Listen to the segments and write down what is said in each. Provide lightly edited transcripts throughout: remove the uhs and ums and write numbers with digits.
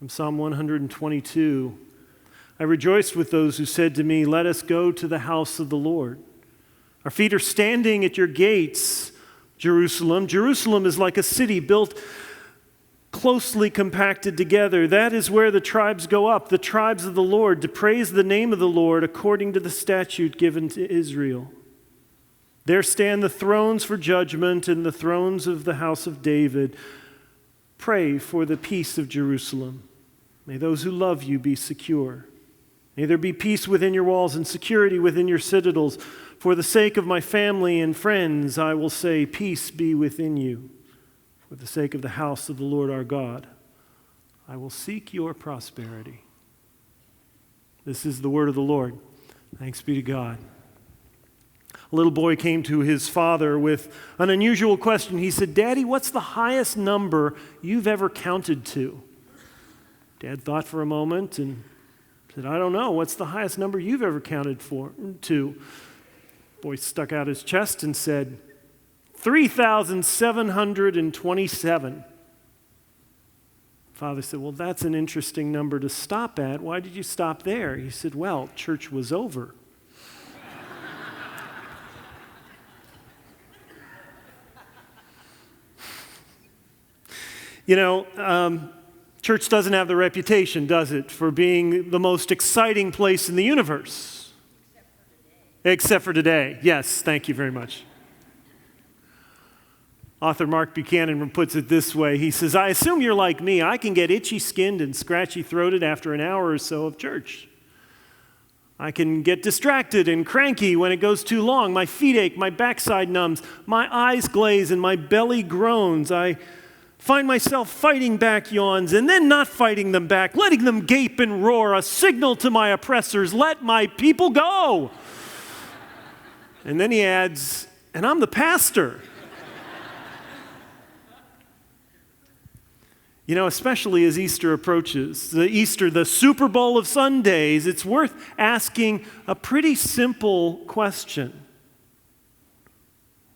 From Psalm 122, I rejoiced with those who said to me, "Let us go to the house of the Lord." Our feet are standing at your gates, Jerusalem. Jerusalem is like a city built closely compacted together. That is where the tribes go up, the tribes of the Lord, to praise the name of the Lord according to the statute given to Israel. There stand the thrones for judgment and the thrones of the house of David. Pray for the peace of Jerusalem. May those who love you be secure. May there be peace within your walls and security within your citadels. For the sake of my family and friends, I will say, peace be within you. For the sake of the house of the Lord our God, I will seek your prosperity. This is the word of the Lord. Thanks be to God. A little boy came to his father with an unusual question. He said, "Daddy, what's the highest number you've ever counted to?" Dad thought for a moment and said, "I don't know. What's the highest number you've ever counted to?" Boy stuck out his chest and said, 3,727. Father said, "Well, that's an interesting number to stop at. Why did you stop there?" He said, "Well, church was over." Church doesn't have the reputation, does it, for being the most exciting place in the universe? Except for today. Yes, thank you very much. Author Mark Buchanan puts it this way. He says, "I assume you're like me. I can get itchy-skinned and scratchy-throated after an hour or so of church. I can get distracted and cranky when it goes too long. My feet ache, my backside numbs, my eyes glaze, and my belly groans. I find myself fighting back yawns and then not fighting them back, letting them gape and roar, a signal to my oppressors, let my people go." And then he adds, "And I'm the pastor." Especially as Easter approaches, the Super Bowl of Sundays, it's worth asking a pretty simple question.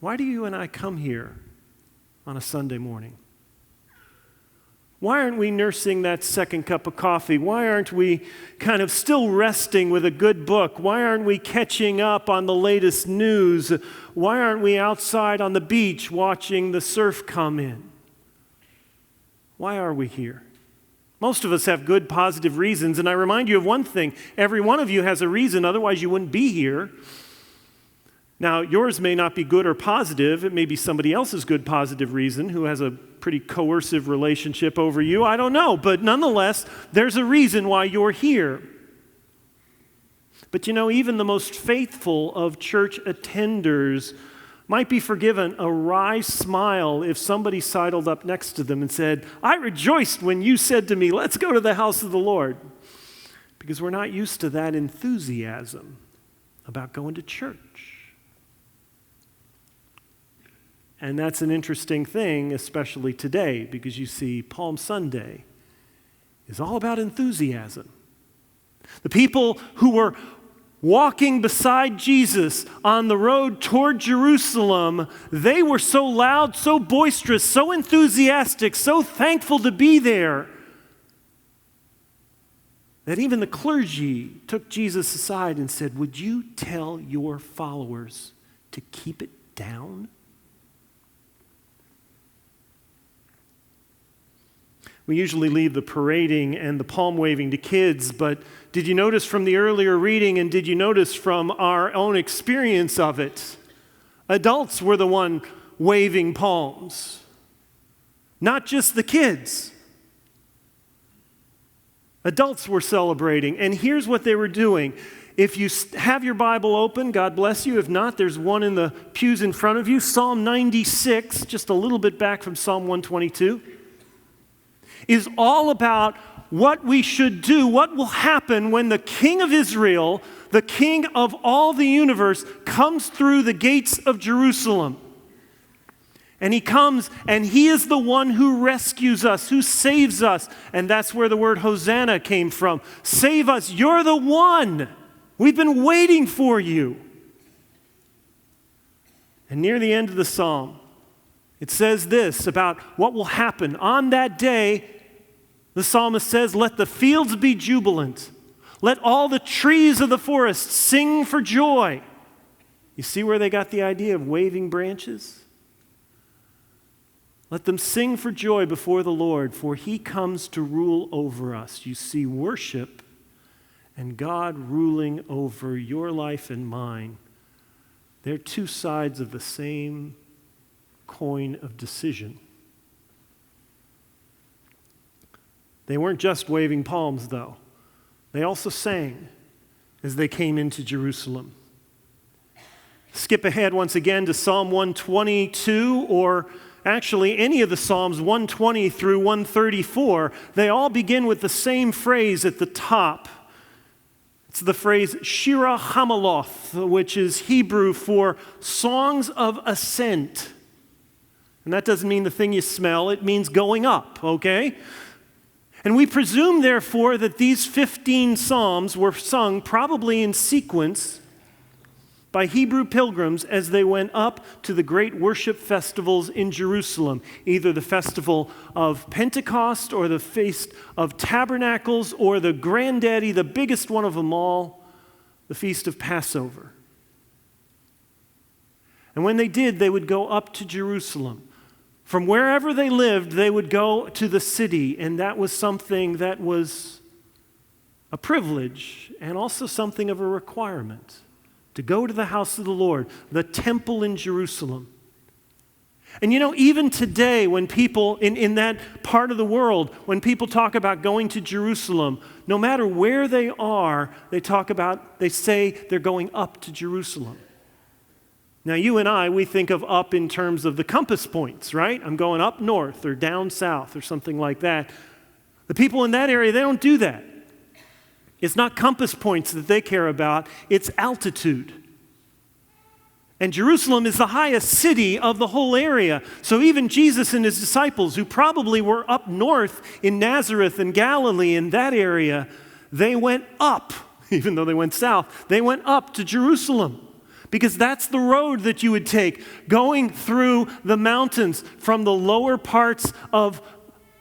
Why do you and I come here on a Sunday morning? Why aren't we nursing that second cup of coffee? Why aren't we kind of still resting with a good book? Why aren't we catching up on the latest news? Why aren't we outside on the beach watching the surf come in? Why are we here? Most of us have good, positive reasons, and I remind you of one thing. Every one of you has a reason, otherwise you wouldn't be here. Now, yours may not be good or positive. It may be somebody else's good, positive reason who has a pretty coercive relationship over you. I don't know, but nonetheless, there's a reason why you're here. But even the most faithful of church attenders might be forgiven a wry smile if somebody sidled up next to them and said, "I rejoiced when you said to me, 'Let's go to the house of the Lord.'" Because we're not used to that enthusiasm about going to church. And that's an interesting thing, especially today, because you see, Palm Sunday is all about enthusiasm. The people who were walking beside Jesus on the road toward Jerusalem, they were so loud, so boisterous, so enthusiastic, so thankful to be there, that even the clergy took Jesus aside and said, "Would you tell your followers to keep it down?" We usually leave the parading and the palm waving to kids, but did you notice from the earlier reading and did you notice from our own experience of it? Adults were the one waving palms, not just the kids. Adults were celebrating, and here's what they were doing. If you have your Bible open, God bless you. If not, there's one in the pews in front of you. Psalm 96, just a little bit back from Psalm 122. Is all about what we should do, what will happen when the King of Israel, the King of all the universe, comes through the gates of Jerusalem. And he comes and he is the one who rescues us, who saves us. And that's where the word Hosanna came from. Save us, you're the one. We've been waiting for you. And near the end of the psalm, it says this about what will happen. On that day, The psalmist says, "Let the fields be jubilant. Let all the trees of the forest sing for joy." You see where they got the idea of waving branches? Let them sing for joy before the Lord, for he comes to rule over us. You see, worship and God ruling over your life and mine, they're two sides of the same coin of decision. They weren't just waving palms, though. They also sang as they came into Jerusalem. Skip ahead once again to Psalm 122, or actually any of the Psalms, 120 through 134. They all begin with the same phrase at the top. It's the phrase Shira Hamaloth, which is Hebrew for songs of ascent. And that doesn't mean the thing you smell, it means going up, okay? And we presume, therefore, that these 15 psalms were sung probably in sequence by Hebrew pilgrims as they went up to the great worship festivals in Jerusalem, either the festival of Pentecost or the Feast of Tabernacles or the granddaddy, the biggest one of them all, the Feast of Passover. And when they did, they would go up to Jerusalem. From wherever they lived, they would go to the city, and that was something that was a privilege and also something of a requirement, to go to the house of the Lord, the temple in Jerusalem. And you know, even today, when people in that part of the world, when people talk about going to Jerusalem, no matter where they are, they say they're going up to Jerusalem. Now, you and I, we think of up in terms of the compass points, right? I'm going up north or down south or something like that. The people in that area, they don't do that. It's not compass points that they care about, it's altitude. And Jerusalem is the highest city of the whole area. So even Jesus and his disciples, who probably were up north in Nazareth and Galilee in that area, they went up, even though they went south, they went up to Jerusalem. Because that's the road that you would take, going through the mountains from the lower parts of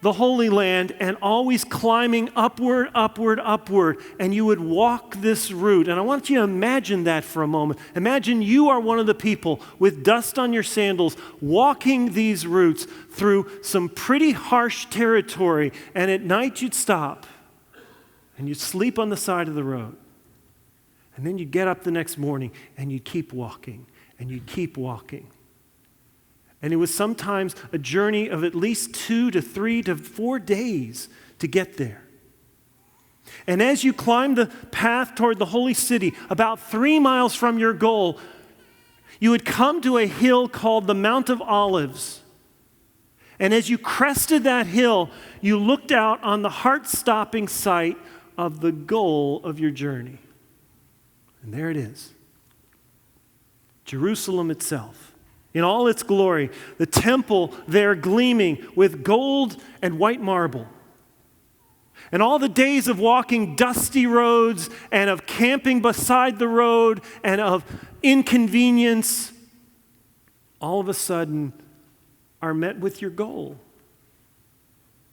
the Holy Land and always climbing upward, upward, upward. And you would walk this route. And I want you to imagine that for a moment. Imagine you are one of the people with dust on your sandals walking these routes through some pretty harsh territory. And at night you'd stop and you'd sleep on the side of the road. And then you'd get up the next morning and you'd keep walking and you'd keep walking. And it was sometimes a journey of at least 2 to 3 to 4 days to get there. And as you climbed the path toward the holy city, about 3 miles from your goal, you would come to a hill called the Mount of Olives. And as you crested that hill, you looked out on the heart-stopping sight of the goal of your journey. And there it is. Jerusalem itself, in all its glory, the temple there gleaming with gold and white marble. And all the days of walking dusty roads and of camping beside the road and of inconvenience, all of a sudden are met with your goal.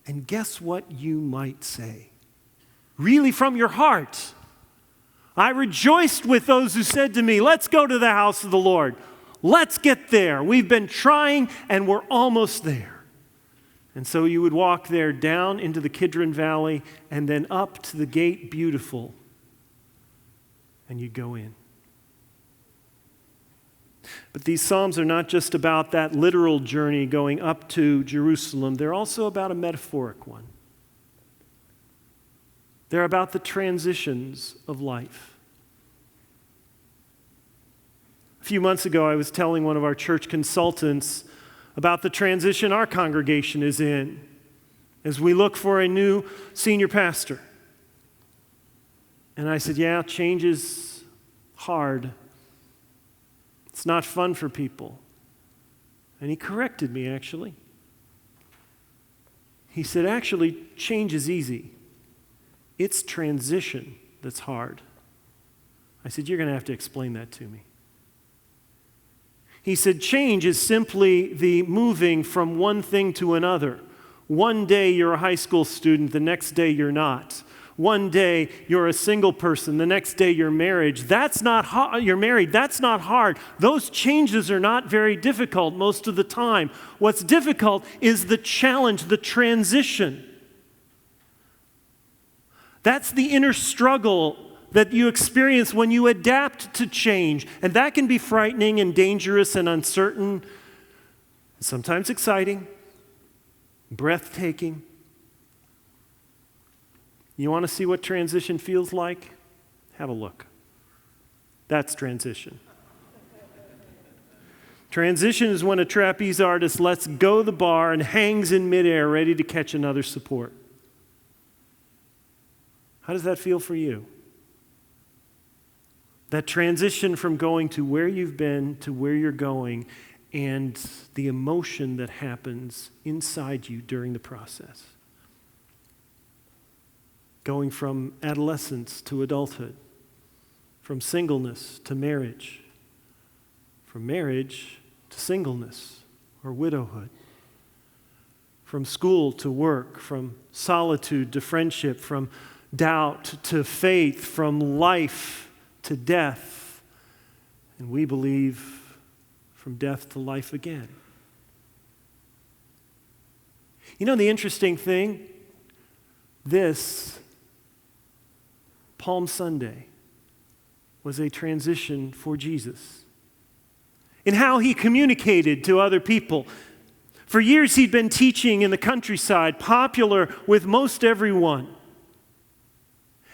And guess what you might say? Really from your heart. I rejoiced with those who said to me, let's go to the house of the Lord. Let's get there. We've been trying and we're almost there. And so you would walk there down into the Kidron Valley and then up to the gate beautiful. And you'd go in. But these Psalms are not just about that literal journey going up to Jerusalem. They're also about a metaphoric one. They're about the transitions of life. A few months ago, I was telling one of our church consultants about the transition our congregation is in as we look for a new senior pastor. And I said, yeah, change is hard. It's not fun for people. And he corrected me, actually. He said, actually, change is easy. It's transition that's hard. I said, you're going to have to explain that to me. He said, change is simply the moving from one thing to another, One day you're a high school student, the next day you're not. One day you're a single person, the next day you're married. That's not hard. Those changes are not very difficult most of the time. What's difficult is the challenge, the transition. That's the inner struggle that you experience when you adapt to change. And that can be frightening and dangerous and uncertain, sometimes exciting, breathtaking. You want to see what transition feels like? Have a look. That's transition. Transition is when a trapeze artist lets go the bar and hangs in midair ready to catch another support. How does that feel for you? That transition from going to where you've been to where you're going and the emotion that happens inside you during the process. Going from adolescence to adulthood, from singleness to marriage, from marriage to singleness or widowhood, from school to work, from solitude to friendship, from doubt to faith, from life to death, and we believe from death to life again. You know the interesting thing? This Palm Sunday was a transition for Jesus in how he communicated to other people. For years he'd been teaching in the countryside, popular with most everyone.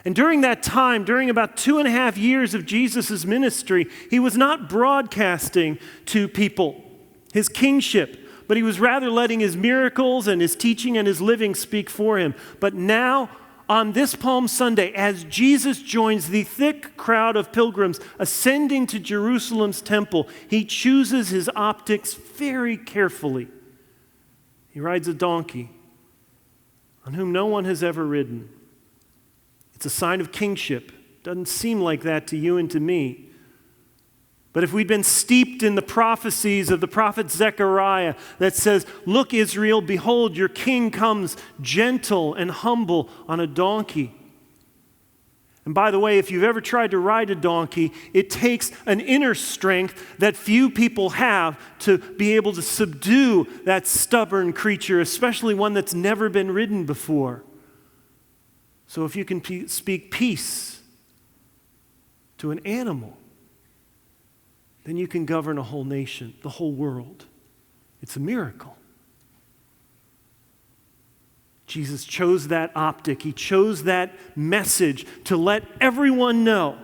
And during that time, during about 2.5 years of Jesus' ministry, he was not broadcasting to people his kingship, but he was rather letting his miracles and his teaching and his living speak for him. But now, on this Palm Sunday, as Jesus joins the thick crowd of pilgrims ascending to Jerusalem's temple, he chooses his optics very carefully. He rides a donkey on whom no one has ever ridden. It's a sign of kingship. Doesn't seem like that to you and to me. But if we'd been steeped in the prophecies of the prophet Zechariah that says, "Look, Israel, behold, your king comes gentle and humble on a donkey." And by the way, if you've ever tried to ride a donkey, it takes an inner strength that few people have to be able to subdue that stubborn creature, especially one that's never been ridden before. So if you can speak peace to an animal, then you can govern a whole nation, the whole world. It's a miracle. Jesus chose that optic. He chose that message to let everyone know.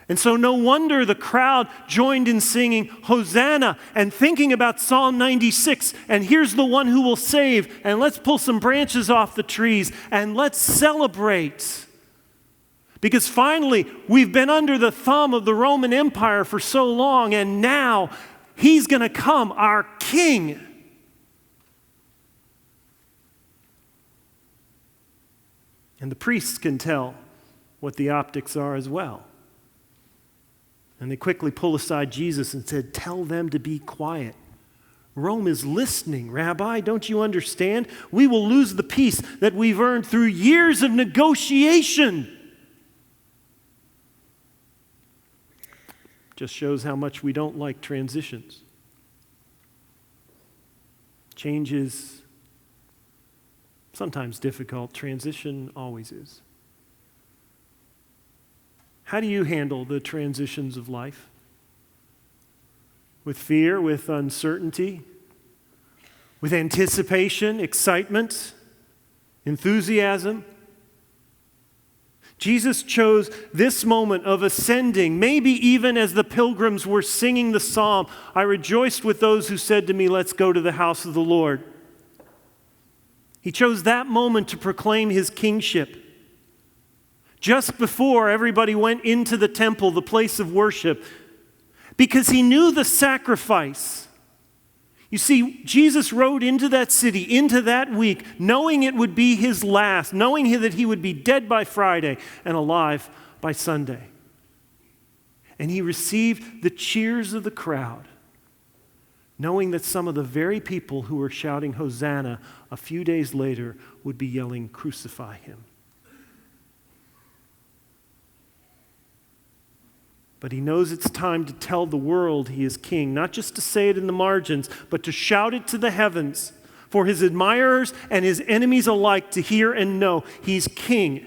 And so no wonder the crowd joined in singing Hosanna and thinking about Psalm 96. And here's the one who will save. And let's pull some branches off the trees and let's celebrate. Because finally, we've been under the thumb of the Roman Empire for so long, and now he's going to come, our king. And the priests can tell what the optics are as well. And they quickly pull aside Jesus and said, "Tell them to be quiet. Rome is listening, Rabbi. Don't you understand? We will lose the peace that we've earned through years of negotiation." Just shows how much we don't like transitions. Change is sometimes difficult. Transition always is. How do you handle the transitions of life? With fear, with uncertainty, with anticipation, excitement, enthusiasm? Jesus chose this moment of ascending, maybe even as the pilgrims were singing the psalm, "I rejoiced with those who said to me, 'Let's go to the house of the Lord.'" He chose that moment to proclaim his kingship. Just before everybody went into the temple, the place of worship, because he knew the sacrifice. You see, Jesus rode into that city, into that week, knowing it would be his last, knowing that he would be dead by Friday and alive by Sunday. And he received the cheers of the crowd knowing that some of the very people who were shouting Hosanna a few days later would be yelling, crucify him. But he knows it's time to tell the world he is king, not just to say it in the margins, but to shout it to the heavens for his admirers and his enemies alike to hear and know he's king.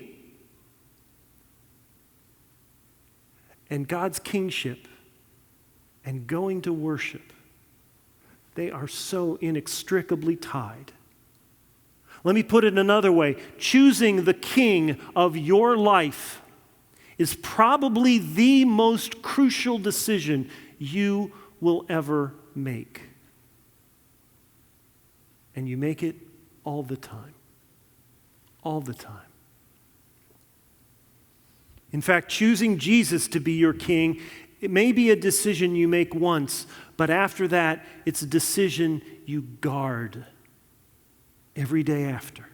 And God's kingship and going to worship, they are so inextricably tied. Let me put it another way. Choosing the king of your life is probably the most crucial decision you will ever make. And you make it all the time. All the time. In fact, choosing Jesus to be your king, it may be a decision you make once, but after that, it's a decision you guard every day after.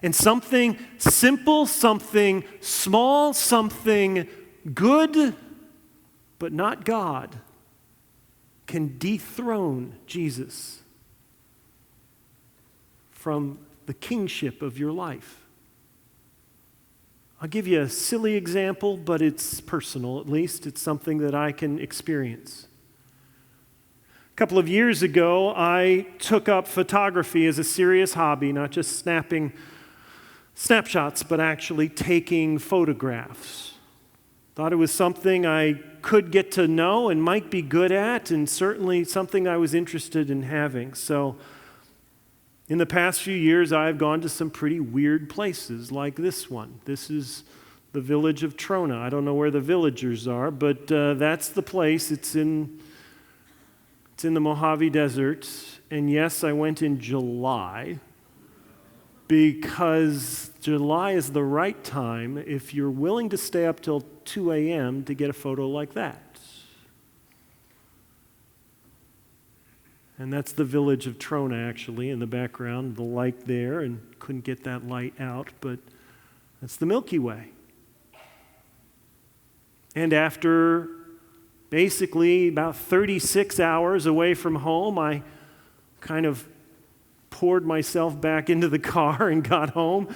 And something simple, something small, something good, but not God, can dethrone Jesus from the kingship of your life. I'll give you a silly example, but it's personal at least. It's something that I can experience. A couple of years ago, I took up photography as a serious hobby, not just snapping snapshots, but actually taking photographs. Thought it was something I could get to know and might be good at, and certainly something I was interested in having. So in the past few years, I've gone to some pretty weird places like this one. This is the village of Trona. I don't know where the villagers are, but that's the place. It's in the Mojave Desert. And yes, I went in July, because July is the right time if you're willing to stay up till 2 a.m. to get a photo like that. And that's the village of Trona, actually, in the background, the light there, and couldn't get that light out, but that's the Milky Way. And after basically about 36 hours away from home, I kind of poured myself back into the car and got home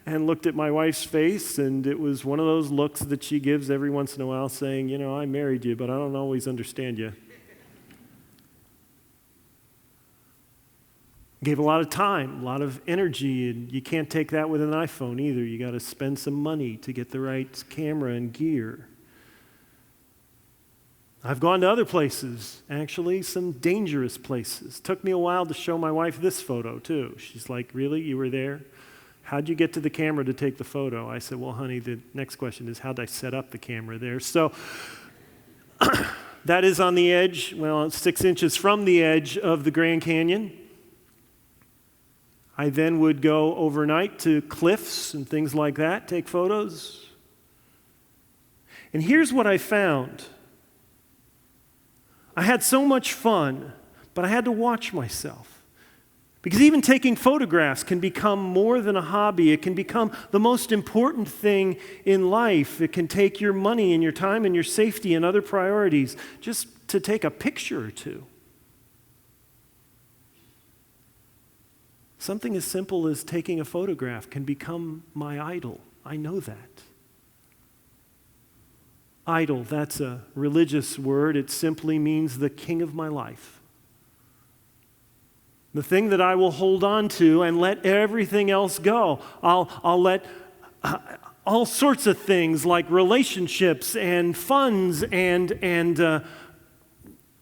and looked at my wife's face, and it was one of those looks that she gives every once in a while saying, you know, I married you, but I don't always understand you. Gave a lot of time, a lot of energy, and you can't take that with an iPhone either. You got to spend some money to get the right camera and gear. I've gone to other places, actually, some dangerous places. Took me a while to show my wife this photo, too. She's like, really? You were there? How'd you get to the camera to take the photo? I said, well, honey, the next question is, how'd I set up the camera there? So that is on the edge, well, it's 6 inches from the edge of the Grand Canyon. I then would go overnight to cliffs and things like that, take photos. And here's what I found. I had so much fun, but I had to watch myself. Because even taking photographs can become more than a hobby. It can become the most important thing in life. It can take your money and your time and your safety and other priorities just to take a picture or two. Something as simple as taking a photograph can become my idol. I know that. Idol, that's a religious word. It simply means the king of my life. The thing that I will hold on to and let everything else go. I'll let all sorts of things like relationships and funds and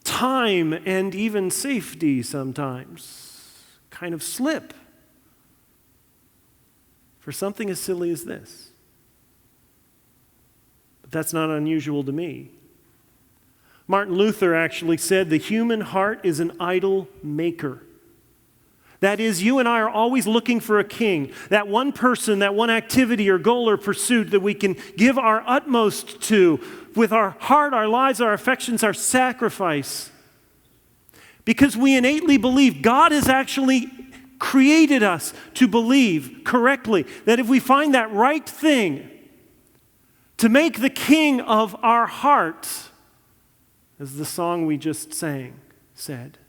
time and even safety sometimes kind of slip for something as silly as this. But that's not unusual to me. Martin Luther actually said the human heart is an idol maker. That is, you and I are always looking for a king, that one person, that one activity or goal or pursuit that we can give our utmost to with our heart, our lives, our affections, our sacrifice. Because we innately believe God has actually created us to believe correctly that if we find that right thing to make the king of our heart, as the song we just sang said,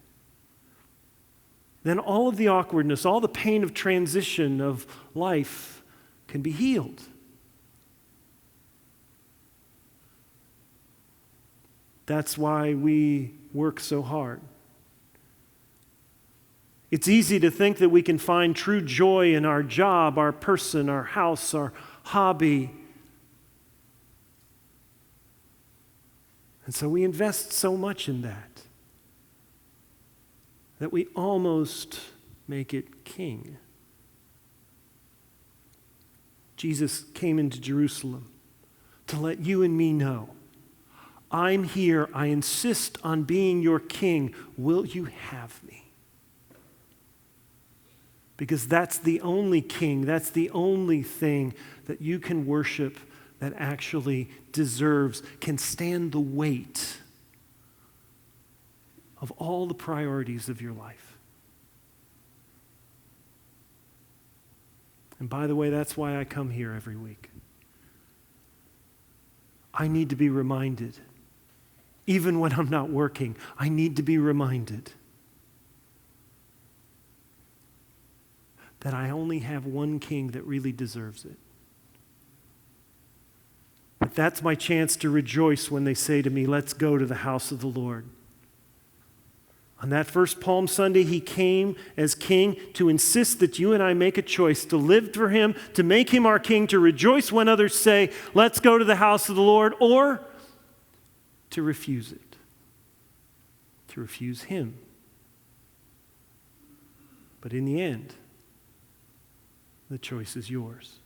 then all of the awkwardness, all the pain of transition of life can be healed. That's why we work so hard. It's easy to think that we can find true joy in our job, our person, our house, our hobby. And so we invest so much in that we almost make it king. Jesus came into Jerusalem to let you and me know, I'm here, I insist on being your king. Will you have me? Because that's the only king, that's the only thing that you can worship that actually deserves, can stand the weight of all the priorities of your life. And by the way, that's why I come here every week. I need to be reminded, even when I'm not working, I need to be reminded that I only have one king that really deserves it. But that's my chance to rejoice when they say to me, let's go to the house of the Lord. On that first Palm Sunday, he came as king to insist that you and I make a choice to live for him, to make him our king, to rejoice when others say, let's go to the house of the Lord, or to refuse it, to refuse him. But in the end, the choice is yours.